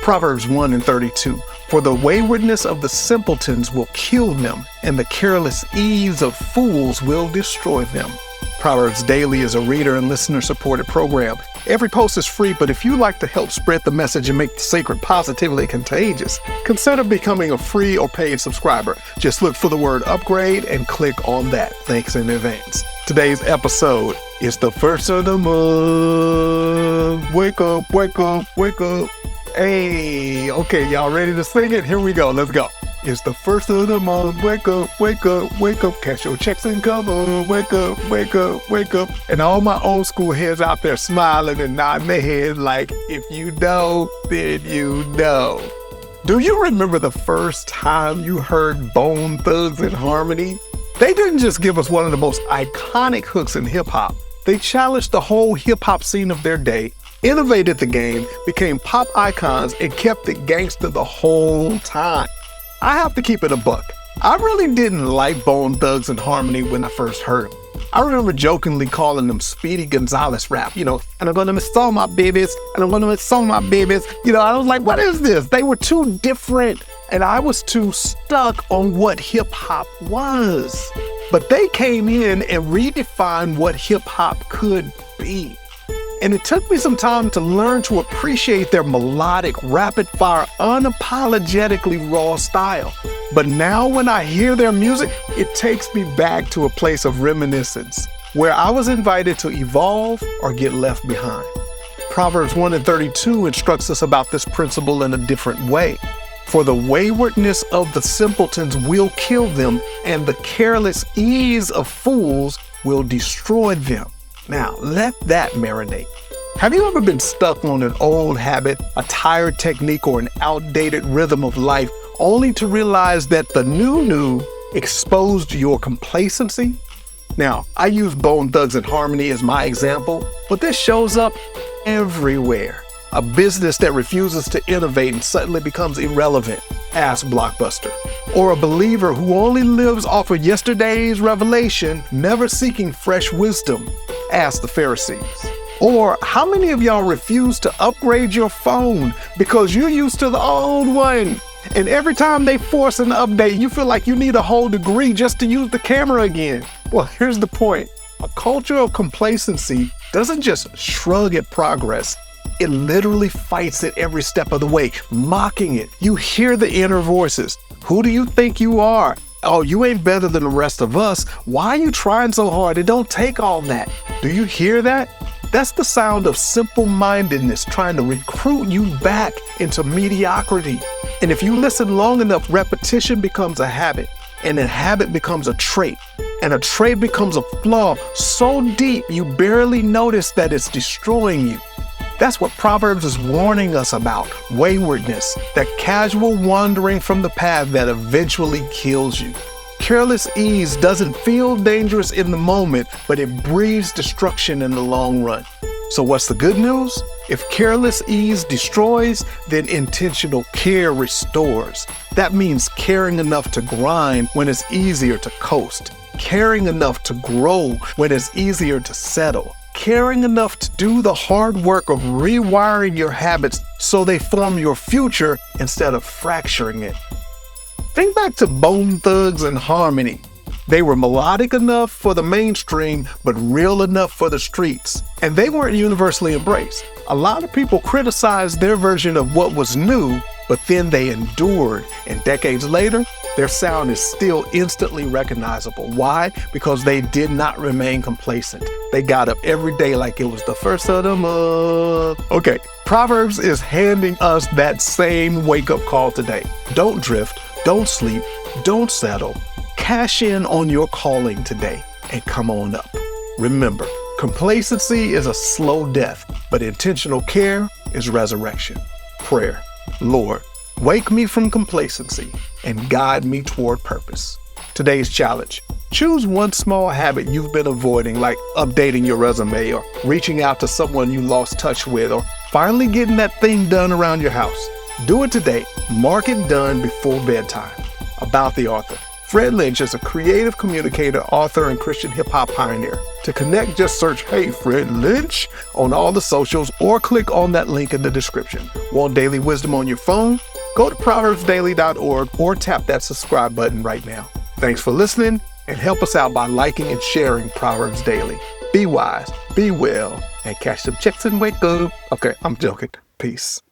Proverbs 1:32. For the waywardness of the simpletons will kill them, and the careless ease of fools will destroy them. Proverbs Daily is a reader and listener-supported program. Every post is free, but if you like to help spread the message and make the secret positively contagious, consider becoming a free or paid subscriber. Just look for the word upgrade and click on that. Thanks in advance. Today's episode is the first of the month. Wake up, wake up, wake up. Hey, okay, y'all ready to sing it? Here we go, let's go. It's the first of the month. Wake up, wake up, wake up. Cash your checks and come on. Wake up, wake up, wake up. And all my old school heads out there smiling and nodding their heads like, if you know, then you know. Do you remember the first time you heard Bone Thugs-n-Harmony? They didn't just give us one of the most iconic hooks in hip-hop. They challenged the whole hip-hop scene of their day, innovated the game, became pop icons, and kept it gangster the whole time. I have to keep it a buck. I really didn't like Bone Thugs-n-Harmony when I first heard them. I remember jokingly calling them Speedy Gonzalez rap, and I'm gonna miss all my babies, and I'm gonna miss all my babies. I was like, what is this? They were too different, and I was too stuck on what hip hop was. But they came in and redefined what hip hop could be. And it took me some time to learn to appreciate their melodic, rapid-fire, unapologetically raw style. But now when I hear their music, it takes me back to a place of reminiscence, where I was invited to evolve or get left behind. Proverbs 1:32 instructs us about this principle in a different way. For the waywardness of the simpletons will kill them, and the careless ease of fools will destroy them. Now, let that marinate. Have you ever been stuck on an old habit, a tired technique, or an outdated rhythm of life, only to realize that the new exposed your complacency? Now, I use Bone Thugs-n-Harmony as my example, but this shows up everywhere. A business that refuses to innovate and suddenly becomes irrelevant, ask Blockbuster. Or a believer who only lives off of yesterday's revelation, never seeking fresh wisdom, ask the Pharisees. Or how many of y'all refuse to upgrade your phone because you're used to the old one? And every time they force an update, you feel like you need a whole degree just to use the camera again. Well, here's the point. A culture of complacency doesn't just shrug at progress. It literally fights it every step of the way, mocking it. You hear the inner voices. Who do you think you are? Oh, you ain't better than the rest of us. Why are you trying so hard? It don't take all that. Do you hear that? That's the sound of simple-mindedness trying to recruit you back into mediocrity. And if you listen long enough, repetition becomes a habit, and a habit becomes a trait, and a trait becomes a flaw so deep you barely notice that it's destroying you. That's what Proverbs is warning us about, waywardness, that casual wandering from the path that eventually kills you. Careless ease doesn't feel dangerous in the moment, but it breeds destruction in the long run. So what's the good news? If careless ease destroys, then intentional care restores. That means caring enough to grind when it's easier to coast, caring enough to grow when it's easier to settle, caring enough to do the hard work of rewiring your habits so they form your future instead of fracturing it. Think back to Bone Thugs-n-Harmony. They were melodic enough for the mainstream, but real enough for the streets. And they weren't universally embraced. A lot of people criticized their version of what was new, but then they endured. And decades later, their sound is still instantly recognizable. Why? Because they did not remain complacent. They got up every day like it was the first of the month. Okay, Proverbs is handing us that same wake-up call today. Don't drift. Don't sleep, don't settle. Cash in on your calling today and come on up. Remember, complacency is a slow death, but intentional care is resurrection. Prayer. Lord, wake me from complacency and guide me toward purpose. Today's challenge. Choose one small habit you've been avoiding, like updating your resume or reaching out to someone you lost touch with or finally getting that thing done around your house. Do it today. Mark it done before bedtime. About the author. Fred Lynch is a creative communicator, author, and Christian hip-hop pioneer. To connect, just search Hey Fred Lynch on all the socials or click on that link in the description. Want daily wisdom on your phone? Go to proverbsdaily.org or tap that subscribe button right now. Thanks for listening, and help us out by liking and sharing Proverbs Daily. Be wise, be well, and catch some chicks and wake up. Okay, I'm joking. Peace.